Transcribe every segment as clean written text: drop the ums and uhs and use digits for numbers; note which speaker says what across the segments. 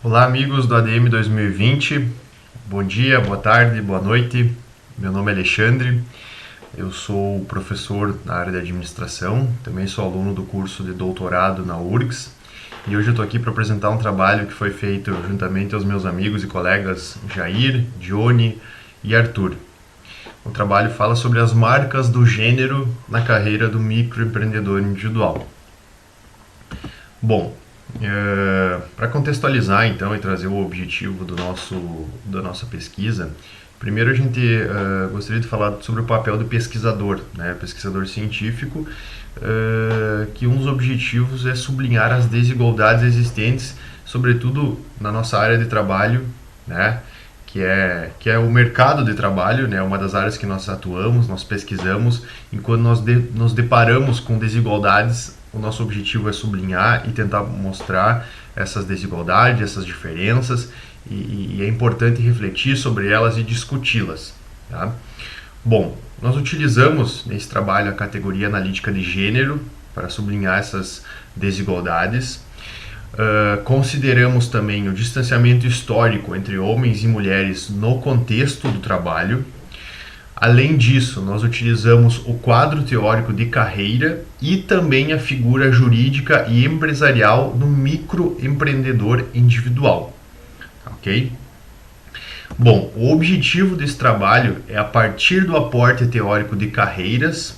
Speaker 1: Olá, amigos do ADM 2020. Bom dia, boa tarde, boa noite. Meu nome é Alexandre. Eu sou professor na área de administração. Também sou aluno do curso de doutorado na URGS. E hoje eu estou aqui para apresentar um trabalho que foi feito juntamente aos meus amigos e colegas Jair, Dione e Arthur. O trabalho fala sobre as marcas do gênero na carreira do microempreendedor individual. Bom, para contextualizar então e trazer o objetivo da nossa pesquisa, primeiro a gente gostaria de falar sobre o papel do pesquisador, né, pesquisador científico, que um dos objetivos é sublinhar as desigualdades existentes, sobretudo na nossa área de trabalho, né, que é o mercado de trabalho, né, uma das áreas que nós atuamos, nós pesquisamos, e quando nos deparamos com desigualdades, o nosso objetivo é sublinhar e tentar mostrar essas desigualdades, essas diferenças, e é importante refletir sobre elas e discuti-las. Tá? Bom, nós utilizamos nesse trabalho a categoria analítica de gênero para sublinhar essas desigualdades. Consideramos também o distanciamento histórico entre homens e mulheres no contexto do trabalho. Além disso, nós utilizamos o quadro teórico de carreira e também a figura jurídica e empresarial do microempreendedor individual. Ok? Bom, o objetivo desse trabalho é, a partir do aporte teórico de carreiras,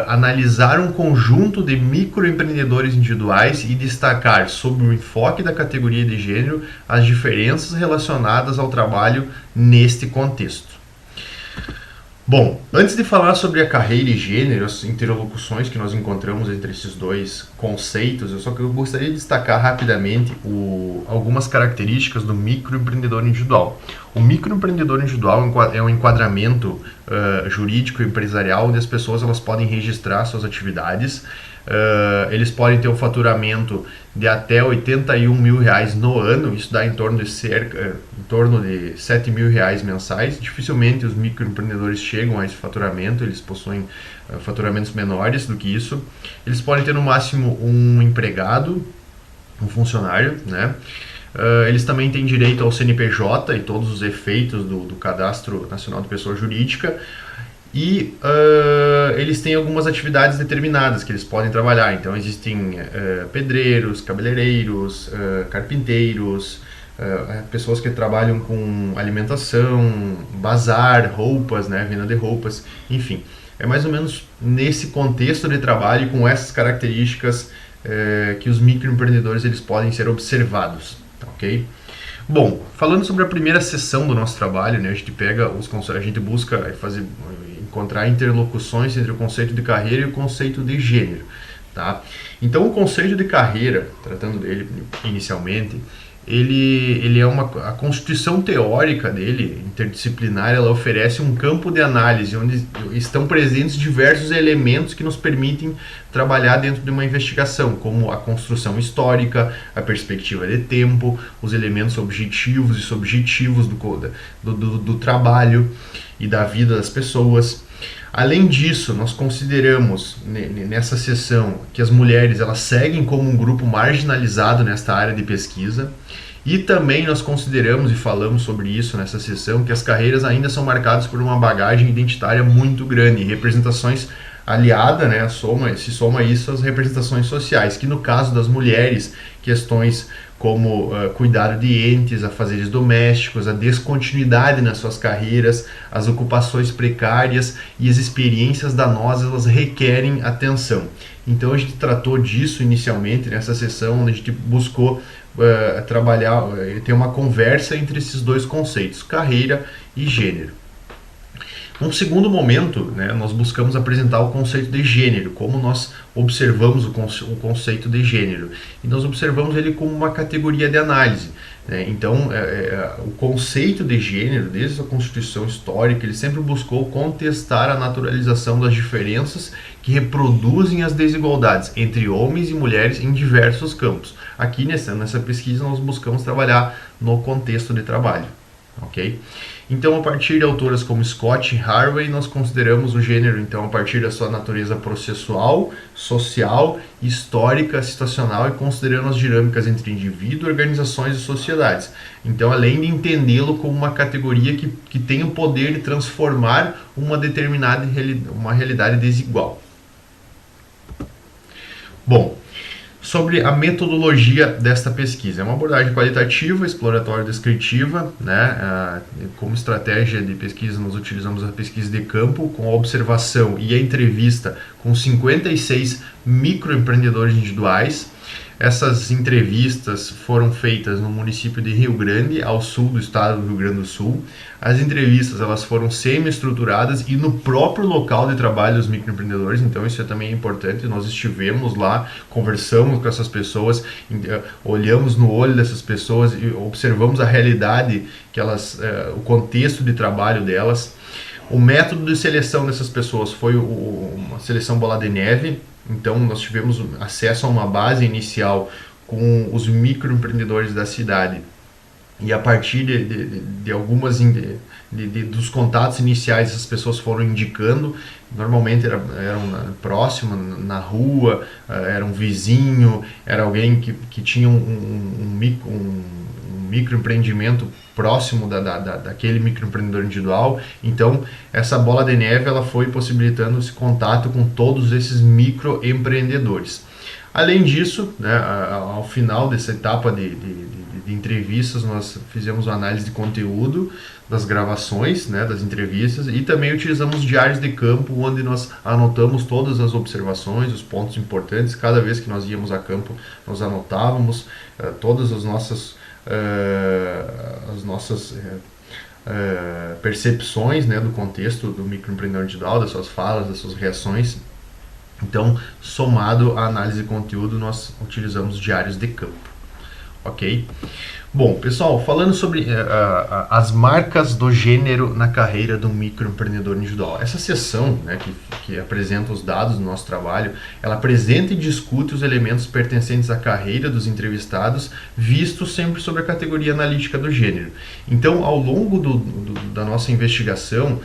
Speaker 1: analisar um conjunto de microempreendedores individuais e destacar, sob o enfoque da categoria de gênero, as diferenças relacionadas ao trabalho neste contexto. Bom, antes de falar sobre a carreira e gênero, as interlocuções que nós encontramos entre esses dois conceitos, eu gostaria de destacar rapidamente algumas características do microempreendedor individual. O microempreendedor individual é um enquadramento jurídico e empresarial onde as pessoas elas podem registrar suas atividades. Eles podem ter um faturamento de até R$81 mil no ano, isso dá em torno de R$7 mil mensais. Dificilmente os microempreendedores chegam a esse faturamento, eles possuem faturamentos menores do que isso. Eles podem ter no máximo um empregado, um funcionário, né? Eles também têm direito ao CNPJ e todos os efeitos do Cadastro Nacional de Pessoa Jurídica. E eles têm algumas atividades determinadas que eles podem trabalhar. Então existem pedreiros, cabeleireiros, carpinteiros, pessoas que trabalham com alimentação, bazar, roupas, né, venda de roupas, enfim. É mais ou menos nesse contexto de trabalho, com essas características que os microempreendedores eles podem ser observados, ok? Bom, falando sobre a primeira sessão do nosso trabalho, né, a gente busca encontrar interlocuções entre o conceito de carreira e o conceito de gênero. Tá? Então, o conceito de carreira, tratando dele inicialmente, ele é a constituição teórica dele, interdisciplinar, ela oferece um campo de análise onde estão presentes diversos elementos que nos permitem trabalhar dentro de uma investigação, como a construção histórica, a perspectiva de tempo, os elementos objetivos e subjetivos do trabalho e da vida das pessoas. Além disso, nós consideramos nessa sessão que as mulheres elas seguem como um grupo marginalizado nesta área de pesquisa, e também nós consideramos e falamos sobre isso nessa sessão que as carreiras ainda são marcadas por uma bagagem identitária muito grande, representações aliada, né, se soma isso às representações sociais, que no caso das mulheres, questões como cuidado de entes, afazeres domésticos, a descontinuidade nas suas carreiras, as ocupações precárias e as experiências danosas, elas requerem atenção. Então a gente tratou disso inicialmente nessa sessão, onde a gente buscou trabalhar, ter uma conversa entre esses dois conceitos, carreira e gênero. Num segundo momento, né, nós buscamos apresentar o conceito de gênero, como nós observamos o conceito de gênero. E nós observamos ele como uma categoria de análise. Né? Então, o conceito de gênero, desde a constituição histórica, ele sempre buscou contestar a naturalização das diferenças que reproduzem as desigualdades entre homens e mulheres em diversos campos. Aqui nessa pesquisa nós buscamos trabalhar no contexto de trabalho. ok? Então, a partir de autoras como Scott e Harvey, nós consideramos o gênero, então, a partir da sua natureza processual, social, histórica, situacional e considerando as dinâmicas entre indivíduo, organizações e sociedades. Então, além de entendê-lo como uma categoria que tem o poder de transformar uma determinada uma realidade desigual. Bom, sobre a metodologia desta pesquisa. É uma abordagem qualitativa, exploratória e descritiva, né? Como estratégia de pesquisa, nós utilizamos a pesquisa de campo com a observação e a entrevista com 56 microempreendedores individuais. Essas entrevistas foram feitas no município de Rio Grande, ao sul do estado do Rio Grande do Sul. As entrevistas elas foram semi-estruturadas e no próprio local de trabalho dos microempreendedores, então isso também é importante. Nós estivemos lá, conversamos com essas pessoas, olhamos no olho dessas pessoas e observamos a realidade, que elas, o contexto de trabalho delas. O método de seleção dessas pessoas foi uma seleção bola de neve. Então, nós tivemos acesso a uma base inicial com os microempreendedores da cidade. E a partir de algumas dos contatos iniciais, essas pessoas foram indicando. Normalmente eram próximo, na rua, era um vizinho, era alguém que tinha um microempreendimento próximo daquele microempreendedor individual. Então, essa bola de neve ela foi possibilitando esse contato com todos esses microempreendedores. Além disso, né, ao final dessa etapa de entrevistas, nós fizemos uma análise de conteúdo das gravações, né, das entrevistas, e também utilizamos diários de campo, onde nós anotamos todas as observações, os pontos importantes. Cada vez que nós íamos a campo, nós anotávamos todas as nossas percepções, né, do contexto do microempreendedor individual, das suas falas, das suas reações. Então, somado à análise de conteúdo, nós utilizamos diários de campo, ok? Bom, pessoal, falando sobre as marcas do gênero na carreira do microempreendedor individual. Essa seção, né, que apresenta os dados do nosso trabalho, ela apresenta e discute os elementos pertencentes à carreira dos entrevistados, vistos sempre sobre a categoria analítica do gênero. Então, ao longo da nossa investigação,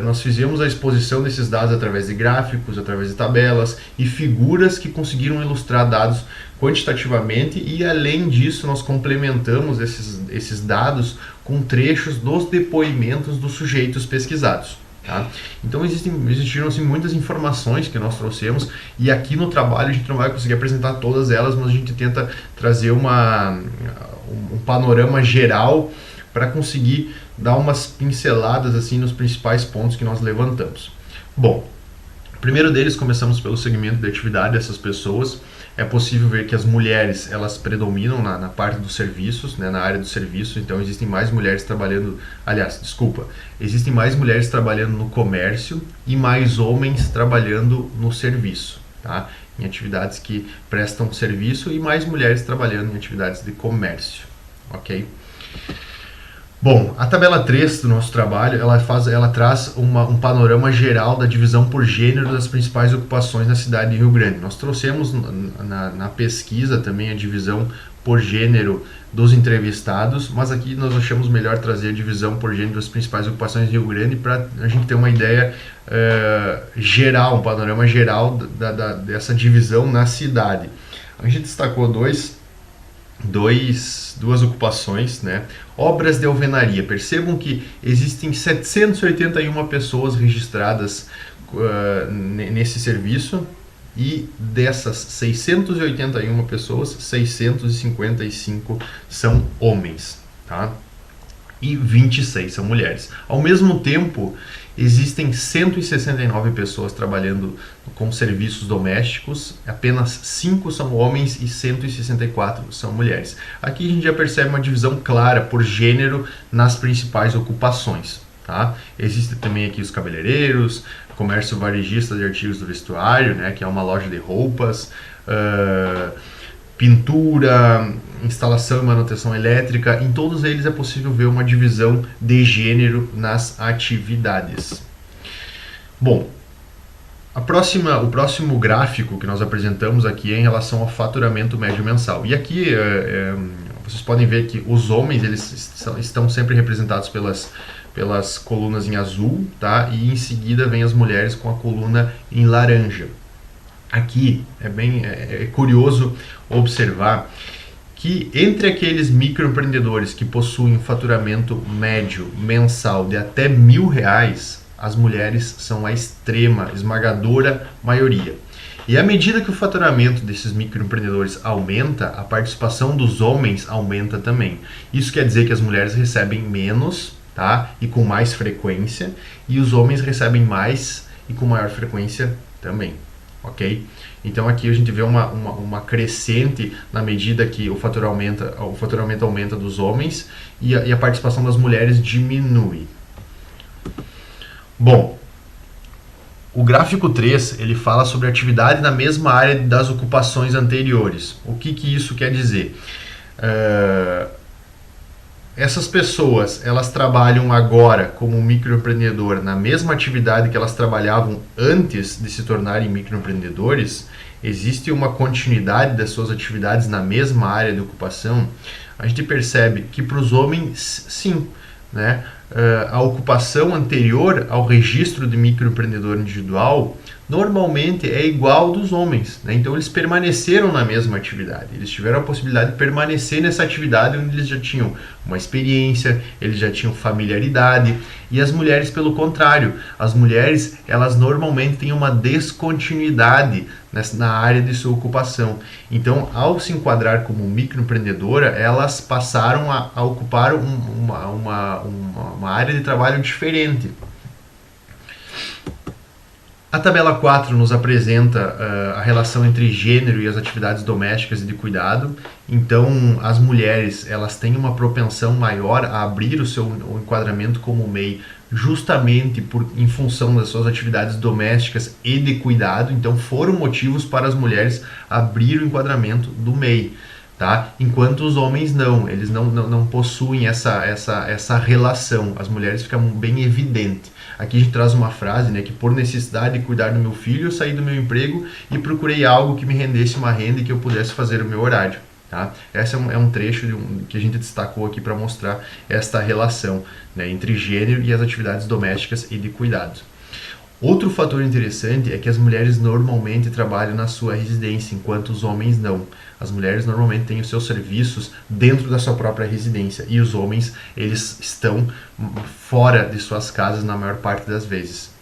Speaker 1: nós fizemos a exposição desses dados através de gráficos, através de tabelas e figuras que conseguiram ilustrar dados quantitativamente, e além disso nós complementamos esses dados com trechos dos depoimentos dos sujeitos pesquisados. Tá? Então existiram assim, muitas informações que nós trouxemos, e aqui no trabalho a gente não vai conseguir apresentar todas elas, mas a gente tenta trazer um panorama geral para conseguir dar umas pinceladas assim nos principais pontos que nós levantamos. Bom, o primeiro deles, começamos pelo segmento de atividade dessas pessoas. É possível ver que as mulheres elas predominam na parte dos serviços, né, na área do serviço. Então existem mais mulheres trabalhando, existem mais mulheres trabalhando no comércio e mais homens trabalhando no serviço, tá? Em atividades que prestam serviço, e mais mulheres trabalhando em atividades de comércio, ok? Bom, a tabela 3 do nosso trabalho, ela traz um panorama geral da divisão por gênero das principais ocupações na cidade de Rio Grande. Nós trouxemos na pesquisa também a divisão por gênero dos entrevistados, mas aqui nós achamos melhor trazer a divisão por gênero das principais ocupações de Rio Grande para a gente ter uma ideia geral, um panorama geral dessa divisão na cidade. A gente destacou duas ocupações, né? Obras de alvenaria. Percebam que existem 781 pessoas registradas nesse serviço, e dessas 681 pessoas, 655 são homens, tá? E 26 são mulheres. Ao mesmo tempo, existem 169 pessoas trabalhando com serviços domésticos, apenas 5 são homens e 164 são mulheres. Aqui a gente já percebe uma divisão clara por gênero nas principais ocupações, tá? Existem também aqui os cabeleireiros, comércio varejista de artigos do vestuário, né, que é uma loja de roupas, pintura, instalação e manutenção elétrica. Em todos eles é possível ver uma divisão de gênero nas atividades. Bom, o próximo gráfico que nós apresentamos aqui é em relação ao faturamento médio mensal. E aqui vocês podem ver que os homens eles estão sempre representados pelas colunas em azul, tá? E em seguida vem as mulheres com a coluna em laranja. Aqui é curioso observar que entre aqueles microempreendedores que possuem um faturamento médio mensal de até R$1.000, as mulheres são a esmagadora maioria. E à medida que o faturamento desses microempreendedores aumenta, a participação dos homens aumenta também. Isso quer dizer que as mulheres recebem menos, tá? E com mais frequência, e os homens recebem mais e com maior frequência também. Ok? Então aqui a gente vê uma crescente na medida que o faturamento aumenta dos homens e a participação das mulheres diminui. Bom, o gráfico 3 ele fala sobre atividade na mesma área das ocupações anteriores. O que isso quer dizer? Essas pessoas, elas trabalham agora como microempreendedor na mesma atividade que elas trabalhavam antes de se tornarem microempreendedores? Existe uma continuidade das suas atividades na mesma área de ocupação? A gente percebe que para os homens, sim, né? A ocupação anterior ao registro de microempreendedor individual normalmente é igual dos homens, né? Então eles permaneceram na mesma atividade, eles tiveram a possibilidade de permanecer nessa atividade onde eles já tinham uma experiência, eles já tinham familiaridade. E as mulheres, pelo contrário, as mulheres elas normalmente têm uma descontinuidade na área de sua ocupação. Então, ao se enquadrar como microempreendedora, elas passaram a ocupar uma área de trabalho diferente. A tabela 4 nos apresenta a relação entre gênero e as atividades domésticas e de cuidado. Então, as mulheres elas têm uma propensão maior a abrir o enquadramento como MEI justamente em função das suas atividades domésticas e de cuidado. Então, foram motivos para as mulheres abrir o enquadramento do MEI. Tá? Enquanto os homens não, eles não possuem essa relação. As mulheres ficam bem evidente. Aqui a gente traz uma frase, né, que por necessidade de cuidar do meu filho, eu saí do meu emprego e procurei algo que me rendesse uma renda e que eu pudesse fazer o meu horário. Tá? Esse é um trecho que a gente destacou aqui para mostrar esta relação, né, entre gênero e as atividades domésticas e de cuidado. Outro fator interessante é que as mulheres normalmente trabalham na sua residência, enquanto os homens não. As mulheres normalmente têm os seus serviços dentro da sua própria residência e os homens eles estão fora de suas casas na maior parte das vezes.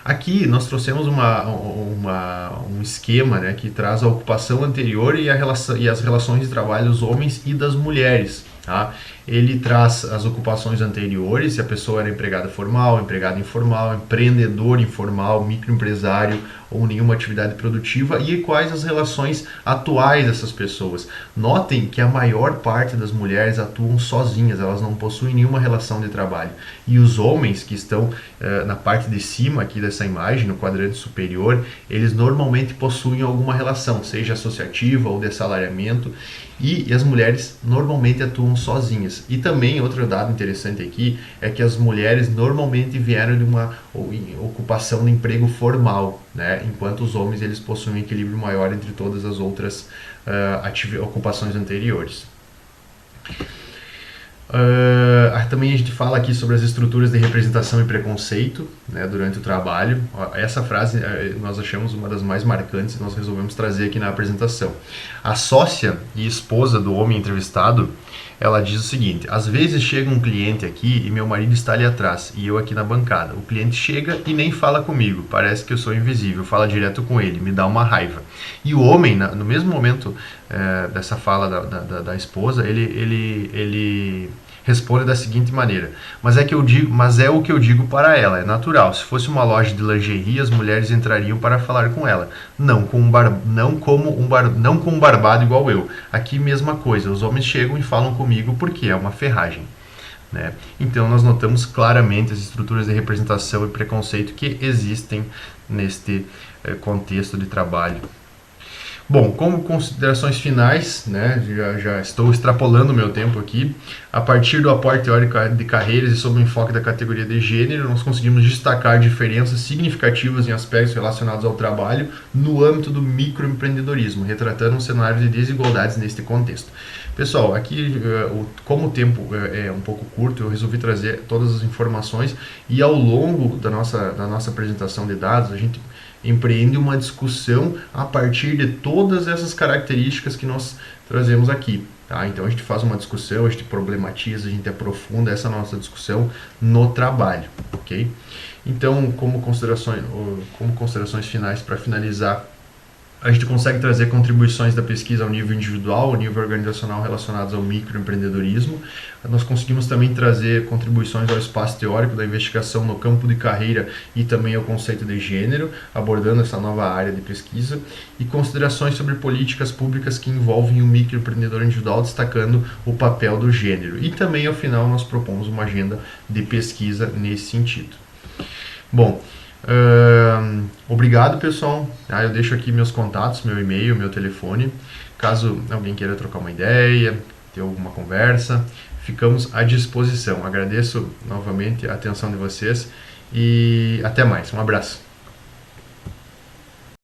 Speaker 1: Aqui nós trouxemos um esquema, né, que traz a ocupação anterior e as relações de trabalho dos homens e das mulheres. Tá? Ele traz as ocupações anteriores, se a pessoa era empregada formal, empregado informal, empreendedor informal, microempresário ou nenhuma atividade produtiva, e quais as relações atuais dessas pessoas. Notem que a maior parte das mulheres atuam sozinhas, elas não possuem nenhuma relação de trabalho. E os homens que estão na parte de cima aqui dessa imagem, no quadrante superior, eles normalmente possuem alguma relação, seja associativa ou de assalariamento, e as mulheres normalmente atuam sozinhas. E também outro dado interessante aqui é que as mulheres normalmente vieram de uma ocupação de emprego formal, né? Enquanto os homens eles possuem um equilíbrio maior entre todas as outras ocupações anteriores. Também a gente fala aqui sobre as estruturas de representação e preconceito, né, durante o trabalho. Essa frase nós achamos uma das mais marcantes e nós resolvemos trazer aqui na apresentação. A sócia e esposa do homem entrevistado, ela diz o seguinte: às vezes chega um cliente aqui e meu marido está ali atrás e eu aqui na bancada. O cliente chega e nem fala comigo, parece que eu sou invisível, fala direto com ele, me dá uma raiva. E o homem, no mesmo momento dessa fala da esposa, ele responde da seguinte maneira: mas é o que eu digo para ela, é natural. Se fosse uma loja de lingerie, as mulheres entrariam para falar com ela, não com um barbado igual eu. Aqui mesma coisa, os homens chegam e falam comigo porque é uma ferragem, né? Então nós notamos claramente as estruturas de representação e preconceito que existem neste contexto de trabalho. Bom, como considerações finais, né, já estou extrapolando o meu tempo aqui. A partir do aporte teórico de carreiras e sob o enfoque da categoria de gênero, nós conseguimos destacar diferenças significativas em aspectos relacionados ao trabalho no âmbito do microempreendedorismo, retratando um cenário de desigualdades neste contexto. Pessoal, aqui, como o tempo é um pouco curto, eu resolvi trazer todas as informações e ao longo da nossa apresentação de dados, a gente empreende uma discussão a partir de todas essas características que nós trazemos aqui. Tá? Então a gente faz uma discussão, a gente problematiza, a gente aprofunda essa nossa discussão no trabalho. Ok? Então, como considerações finais para finalizar, a gente consegue trazer contribuições da pesquisa ao nível individual, ao nível organizacional relacionados ao microempreendedorismo. Nós conseguimos também trazer contribuições ao espaço teórico da investigação no campo de carreira e também ao conceito de gênero, abordando essa nova área de pesquisa, e considerações sobre políticas públicas que envolvem o microempreendedor individual, destacando o papel do gênero. E também, ao final, nós propomos uma agenda de pesquisa nesse sentido. Bom, obrigado, pessoal. Eu deixo aqui meus contatos, meu e-mail, meu telefone. Caso alguém queira trocar uma ideia, ter alguma conversa, ficamos à disposição. Agradeço novamente a atenção de vocês e até mais. Um abraço.